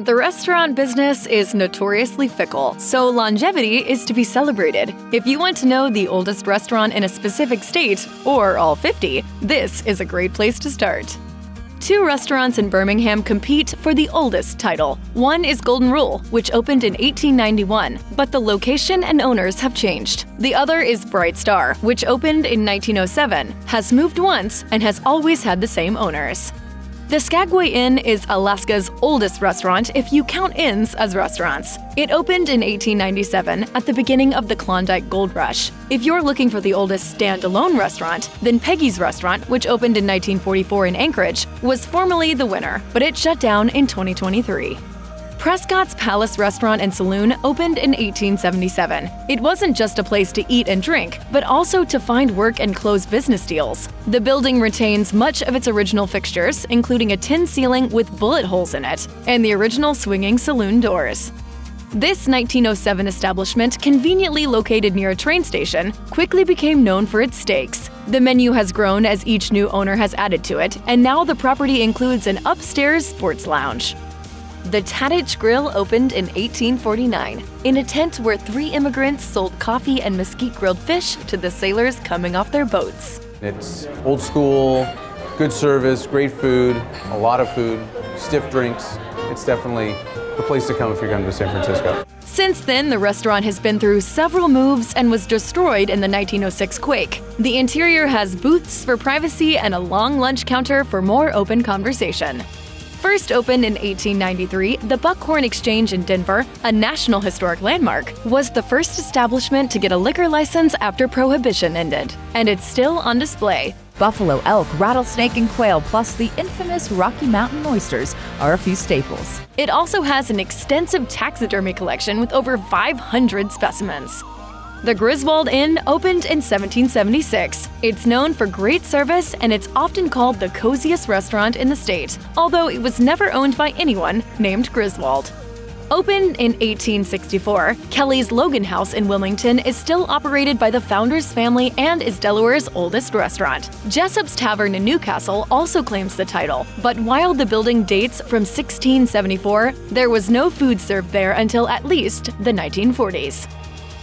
The restaurant business is notoriously fickle, so longevity is to be celebrated. If you want to know the oldest restaurant in a specific state, or all 50, this is a great place to start. Two restaurants in Birmingham compete for the oldest title. One is Golden Rule, which opened in 1891, but the location and owners have changed. The other is Bright Star, which opened in 1907, has moved once, and has always had the same owners. The Skagway Inn is Alaska's oldest restaurant if you count inns as restaurants. It opened in 1897 at the beginning of the Klondike Gold Rush. If you're looking for the oldest standalone restaurant, then Peggy's Restaurant, which opened in 1944 in Anchorage, was formerly the winner, but it shut down in 2023. Prescott's Palace Restaurant and Saloon opened in 1877. It wasn't just a place to eat and drink, but also to find work and close business deals. The building retains much of its original fixtures, including a tin ceiling with bullet holes in it, and the original swinging saloon doors. This 1907 establishment, conveniently located near a train station, quickly became known for its steaks. The menu has grown as each new owner has added to it, and now the property includes an upstairs sports lounge. The Tadich Grill opened in 1849, in a tent where 3 immigrants sold coffee and mesquite grilled fish to the sailors coming off their boats. It's old school, good service, great food, a lot of food, stiff drinks. It's definitely the place to come if you're coming to San Francisco. Since then, the restaurant has been through several moves and was destroyed in the 1906 quake. The interior has booths for privacy and a long lunch counter for more open conversation. First opened in 1893, the Buckhorn Exchange in Denver, a National Historic Landmark, was the first establishment to get a liquor license after Prohibition ended, and it's still on display. Buffalo, elk, rattlesnake, and quail, plus the infamous Rocky Mountain oysters, are a few staples. It also has an extensive taxidermy collection with over 500 specimens. The Griswold Inn opened in 1776. It's known for great service and it's often called the coziest restaurant in the state, although it was never owned by anyone named Griswold. Opened in 1864, Kelly's Logan House in Wilmington is still operated by the founder's family and is Delaware's oldest restaurant. Jessup's Tavern in Newcastle also claims the title, but while the building dates from 1674, there was no food served there until at least the 1940s.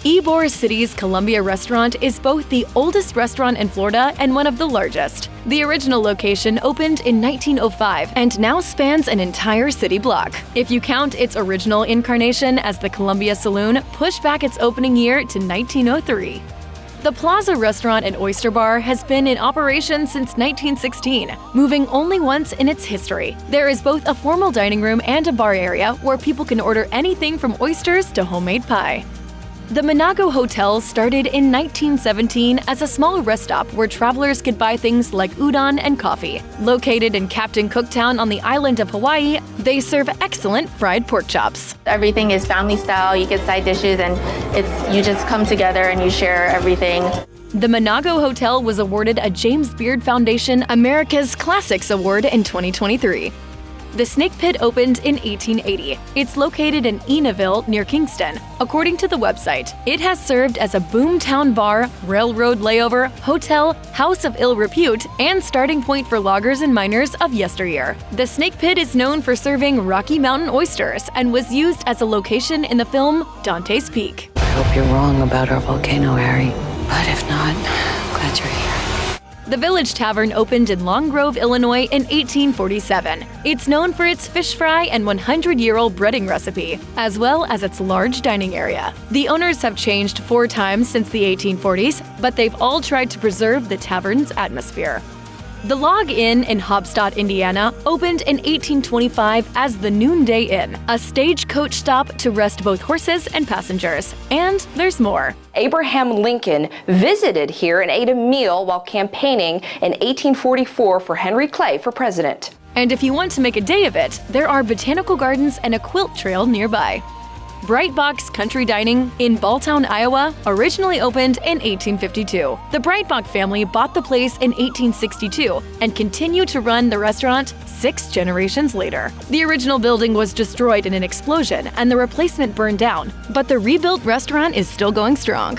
Ybor City's Columbia Restaurant is both the oldest restaurant in Florida and one of the largest. The original location opened in 1905 and now spans an entire city block. If you count its original incarnation as the Columbia Saloon, push back its opening year to 1903. The Plaza Restaurant and Oyster Bar has been in operation since 1916, moving only once in its history. There is both a formal dining room and a bar area where people can order anything from oysters to homemade pie. The Manago Hotel started in 1917 as a small rest stop where travelers could buy things like udon and coffee. Located in Captain Cooktown on the island of Hawaii, they serve excellent fried pork chops. Everything is family style. You get side dishes and you just come together and you share everything. The Manago Hotel was awarded a James Beard Foundation America's Classics Award in 2023. The Snake Pit opened in 1880. It's located in Enaville near Kingston. According to the website, it has served as a boomtown bar, railroad layover, hotel, house of ill repute, and starting point for loggers and miners of yesteryear. The Snake Pit is known for serving Rocky Mountain oysters and was used as a location in the film Dante's Peak. I hope you're wrong about our volcano, Harry. But if not, glad you're here. The Village Tavern opened in Long Grove, Illinois in 1847. It's known for its fish fry and 100-year-old breading recipe, as well as its large dining area. The owners have changed 4 times since the 1840s, but they've all tried to preserve the tavern's atmosphere. The Log Inn in Hobstadt, Indiana, opened in 1825 as the Noonday Inn, a stagecoach stop to rest both horses and passengers. And there's more. Abraham Lincoln visited here and ate a meal while campaigning in 1844 for Henry Clay for president. And if you want to make a day of it, there are botanical gardens and a quilt trail nearby. Breitbach's Country Dining in Balltown, Iowa, originally opened in 1852. The Breitbach family bought the place in 1862 and continued to run the restaurant 6 generations later. The original building was destroyed in an explosion and the replacement burned down, but the rebuilt restaurant is still going strong.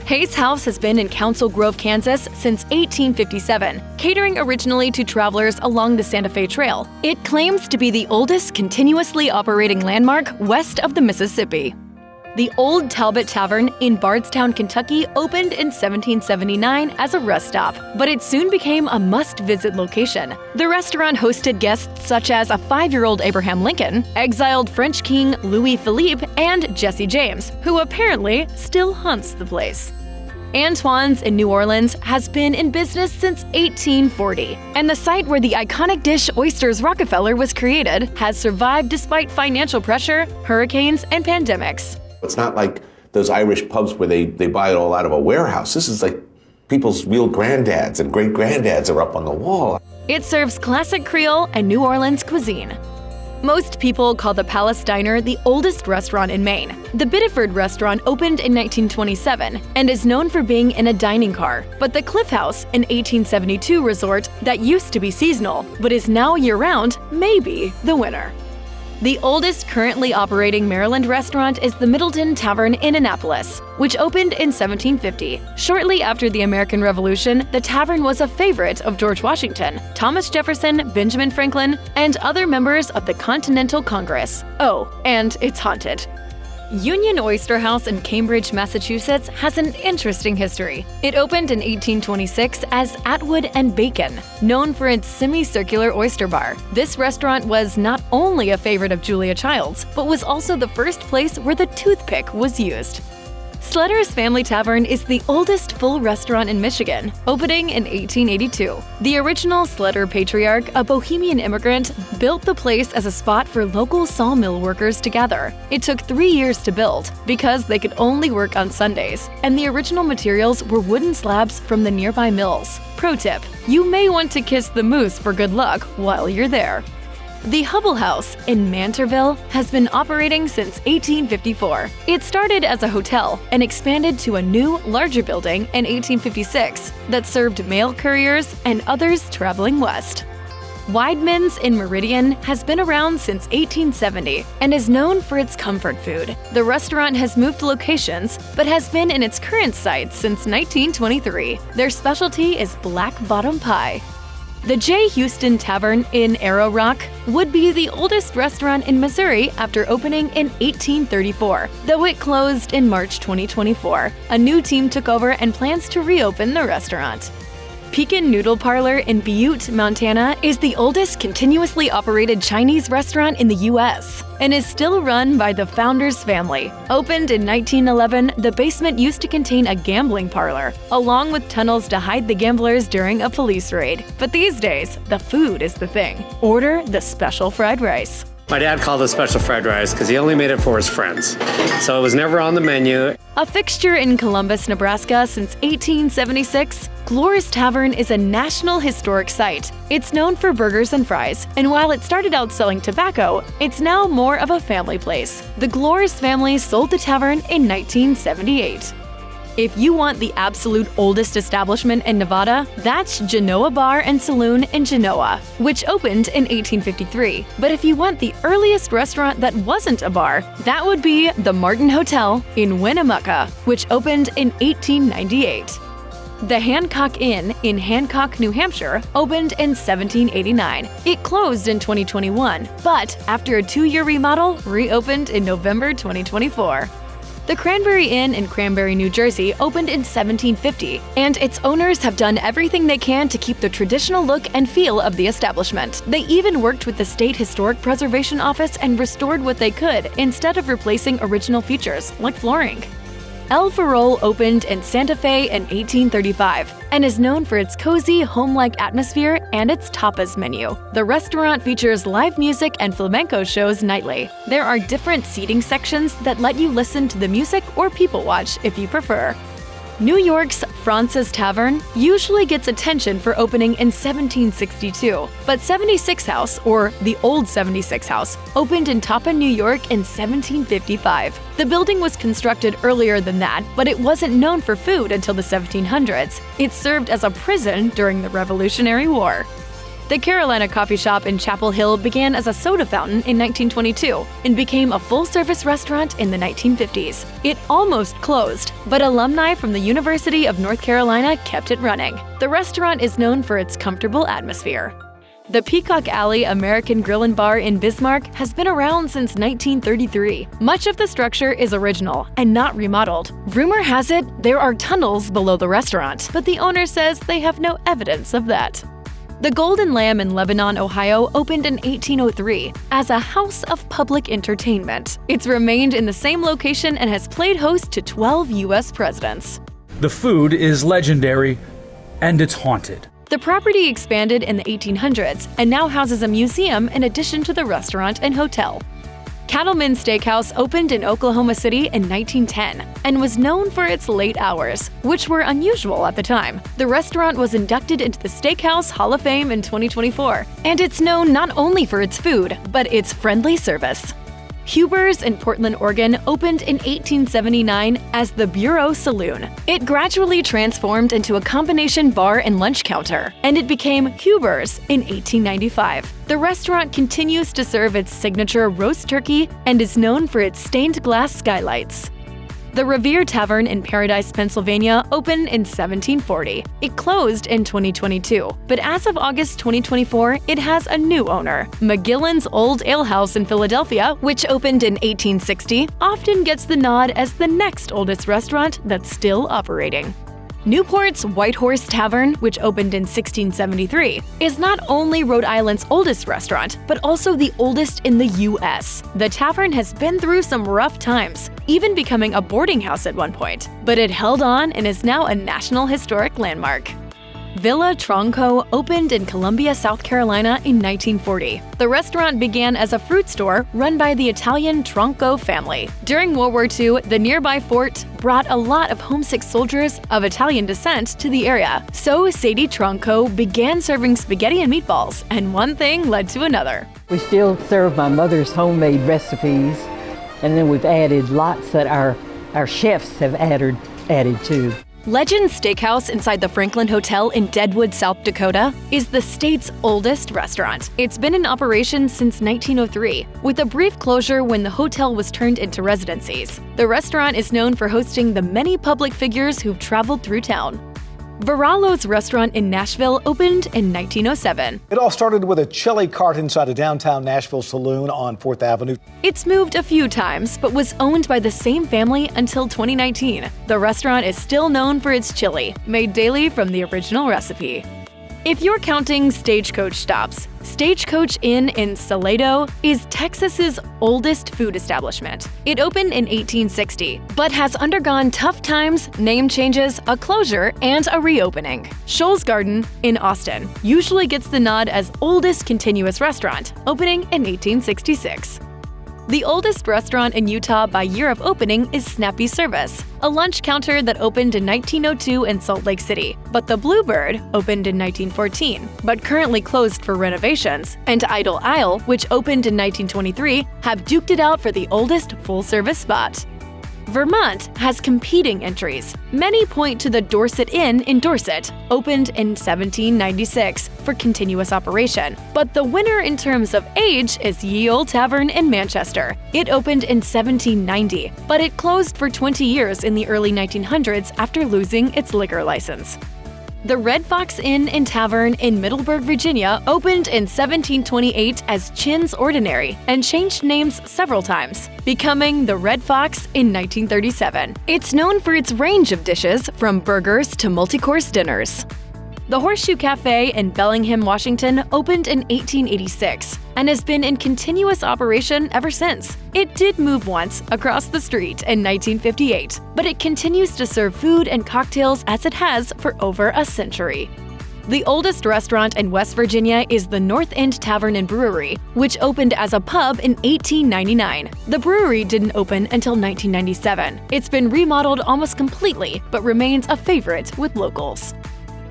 Hayes House has been in Council Grove, Kansas since 1857, catering originally to travelers along the Santa Fe Trail. It claims to be the oldest continuously operating landmark west of the Mississippi. The Old Talbott Tavern in Bardstown, Kentucky opened in 1779 as a rest stop, but it soon became a must-visit location. The restaurant hosted guests such as a 5-year-old Abraham Lincoln, exiled French King Louis Philippe, and Jesse James, who apparently still haunts the place. Antoine's in New Orleans has been in business since 1840, and the site where the iconic dish Oyster's Rockefeller was created has survived despite financial pressure, hurricanes, and pandemics. It's not like those Irish pubs where they buy it all out of a warehouse. This is like people's real granddads and great-granddads are up on the wall. It serves classic Creole and New Orleans cuisine. Most people call the Palace Diner the oldest restaurant in Maine. The Biddeford restaurant opened in 1927 and is known for being in a dining car. But the Cliff House, an 1872 resort that used to be seasonal but is now year-round, may be the winner. The oldest currently operating Maryland restaurant is the Middleton Tavern in Annapolis, which opened in 1750. Shortly after the American Revolution, the tavern was a favorite of George Washington, Thomas Jefferson, Benjamin Franklin, and other members of the Continental Congress. Oh, and it's haunted. Union Oyster House in Cambridge, Massachusetts has an interesting history. It opened in 1826 as Atwood and Bacon, known for its semicircular oyster bar. This restaurant was not only a favorite of Julia Childs, but was also the first place where the toothpick was used. Sleder's Family Tavern is the oldest full restaurant in Michigan, opening in 1882. The original Sleder patriarch, a Bohemian immigrant, built the place as a spot for local sawmill workers to gather. It took 3 years to build because they could only work on Sundays, and the original materials were wooden slabs from the nearby mills. Pro tip: you may want to kiss the moose for good luck while you're there. The Hubbell House in Mantorville has been operating since 1854. It started as a hotel and expanded to a new, larger building in 1856 that served mail couriers and others traveling west. Weidmann's in Meridian has been around since 1870 and is known for its comfort food. The restaurant has moved locations but has been in its current site since 1923. Their specialty is black bottom pie. The J. Huston Tavern in Arrow Rock would be the oldest restaurant in Missouri after opening in 1834, though it closed in March 2024. A new team took over and plans to reopen the restaurant. Pekin Noodle Parlor in Butte, Montana is the oldest continuously operated Chinese restaurant in the U.S. and is still run by the founder's family. Opened in 1911, the basement used to contain a gambling parlor, along with tunnels to hide the gamblers during a police raid. But these days, the food is the thing. Order the special fried rice. My dad called it special fried rice because he only made it for his friends. So it was never on the menu. A fixture in Columbus, Nebraska since 1876, Glur's Tavern is a National Historic Site. It's known for burgers and fries, and while it started out selling tobacco, it's now more of a family place. The Glur's family sold the tavern in 1978. If you want the absolute oldest establishment in Nevada, that's Genoa Bar and Saloon in Genoa, which opened in 1853. But if you want the earliest restaurant that wasn't a bar, that would be the Martin Hotel in Winnemucca, which opened in 1898. The Hancock Inn in Hancock, New Hampshire opened in 1789. It closed in 2021, but after a 2-year remodel, reopened in November 2024. The Cranbury Inn in Cranbury, New Jersey opened in 1750, and its owners have done everything they can to keep the traditional look and feel of the establishment. They even worked with the State Historic Preservation Office and restored what they could instead of replacing original features, like flooring. El Farol opened in Santa Fe in 1835 and is known for its cozy, home-like atmosphere and its tapas menu. The restaurant features live music and flamenco shows nightly. There are different seating sections that let you listen to the music or people watch if you prefer. New York's France's Tavern usually gets attention for opening in 1762, but 76 House, or the Old 76 House, opened in Topham, New York in 1755. The building was constructed earlier than that, but it wasn't known for food until the 1700s. It served as a prison during the Revolutionary War. The Carolina Coffee Shop in Chapel Hill began as a soda fountain in 1922 and became a full-service restaurant in the 1950s. It almost closed, but alumni from the University of North Carolina kept it running. The restaurant is known for its comfortable atmosphere. The Peacock Alley American Grill and Bar in Bismarck has been around since 1933. Much of the structure is original and not remodeled. Rumor has it there are tunnels below the restaurant, but the owner says they have no evidence of that. The Golden Lamb in Lebanon, Ohio opened in 1803 as a house of public entertainment. It's remained in the same location and has played host to 12 U.S. presidents. The food is legendary, and it's haunted. The property expanded in the 1800s and now houses a museum in addition to the restaurant and hotel. Cattleman's Steakhouse opened in Oklahoma City in 1910 and was known for its late hours, which were unusual at the time. The restaurant was inducted into the Steakhouse Hall of Fame in 2024, and it's known not only for its food, but its friendly service. Huber's in Portland, Oregon opened in 1879 as the Bureau Saloon. It gradually transformed into a combination bar and lunch counter, and it became Huber's in 1895. The restaurant continues to serve its signature roast turkey and is known for its stained glass skylights. The Revere Tavern in Paradise, Pennsylvania opened in 1740. It closed in 2022, but as of August 2024, it has a new owner. McGillen's Old Ale House in Philadelphia, which opened in 1860, often gets the nod as the next oldest restaurant that's still operating. Newport's White Horse Tavern, which opened in 1673, is not only Rhode Island's oldest restaurant, but also the oldest in the U.S. The tavern has been through some rough times, even becoming a boarding house at one point, but it held on and is now a National Historic Landmark. Villa Tronco opened in Columbia, South Carolina in 1940. The restaurant began as a fruit store run by the Italian Tronco family. During World War II, the nearby fort brought a lot of homesick soldiers of Italian descent to the area. So Sadie Tronco began serving spaghetti and meatballs, and one thing led to another. We still serve my mother's homemade recipes, and then we've added lots that our chefs have added to. Legend's Steakhouse inside the Franklin Hotel in Deadwood, South Dakota, is the state's oldest restaurant. It's been in operation since 1903, with a brief closure when the hotel was turned into residencies. The restaurant is known for hosting the many public figures who've traveled through town. Varallo's restaurant in Nashville opened in 1907. It all started with a chili cart inside a downtown Nashville saloon on 4th Avenue. It's moved a few times, but was owned by the same family until 2019. The restaurant is still known for its chili, made daily from the original recipe. If you're counting stagecoach stops, Stagecoach Inn in Sleder is Texas's oldest food establishment. It opened in 1860, but has undergone tough times, name changes, a closure, and a reopening. Shoals Garden in Austin usually gets the nod as oldest continuous restaurant, opening in 1866. The oldest restaurant in Utah by year of opening is Snappy Service, a lunch counter that opened in 1902 in Salt Lake City. But the Bluebird opened in 1914, but currently closed for renovations, and Idle Isle, which opened in 1923, have duked it out for the oldest full-service spot. Vermont has competing entries. Many point to the Dorset Inn in Dorset, opened in 1796 for continuous operation. But the winner in terms of age is Ye Olde Tavern in Manchester. It opened in 1790, but it closed for 20 years in the early 1900s after losing its liquor license. The Red Fox Inn and Tavern in Middleburg, Virginia opened in 1728 as Chin's Ordinary and changed names several times, becoming the Red Fox in 1937. It's known for its range of dishes, from burgers to multi-course dinners. The Horseshoe Cafe in Bellingham, Washington opened in 1886 and has been in continuous operation ever since. It did move once across the street in 1958, but it continues to serve food and cocktails as it has for over a century. The oldest restaurant in West Virginia is the North End Tavern and Brewery, which opened as a pub in 1899. The brewery didn't open until 1997. It's been remodeled almost completely, but remains a favorite with locals.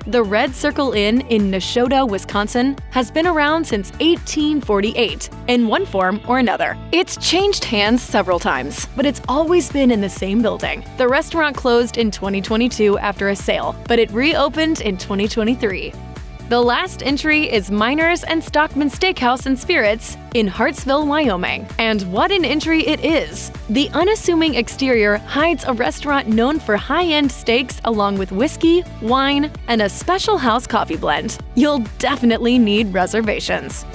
The Red Circle Inn in Nashotah, Wisconsin, has been around since 1848 in one form or another. It's changed hands several times, but it's always been in the same building. The restaurant closed in 2022 after a sale, but it reopened in 2023. The last entry is Miners and Stockman Steakhouse and Spirits in Hartsville, Wyoming. And what an entry it is! The unassuming exterior hides a restaurant known for high-end steaks along with whiskey, wine, and a special house coffee blend. You'll definitely need reservations.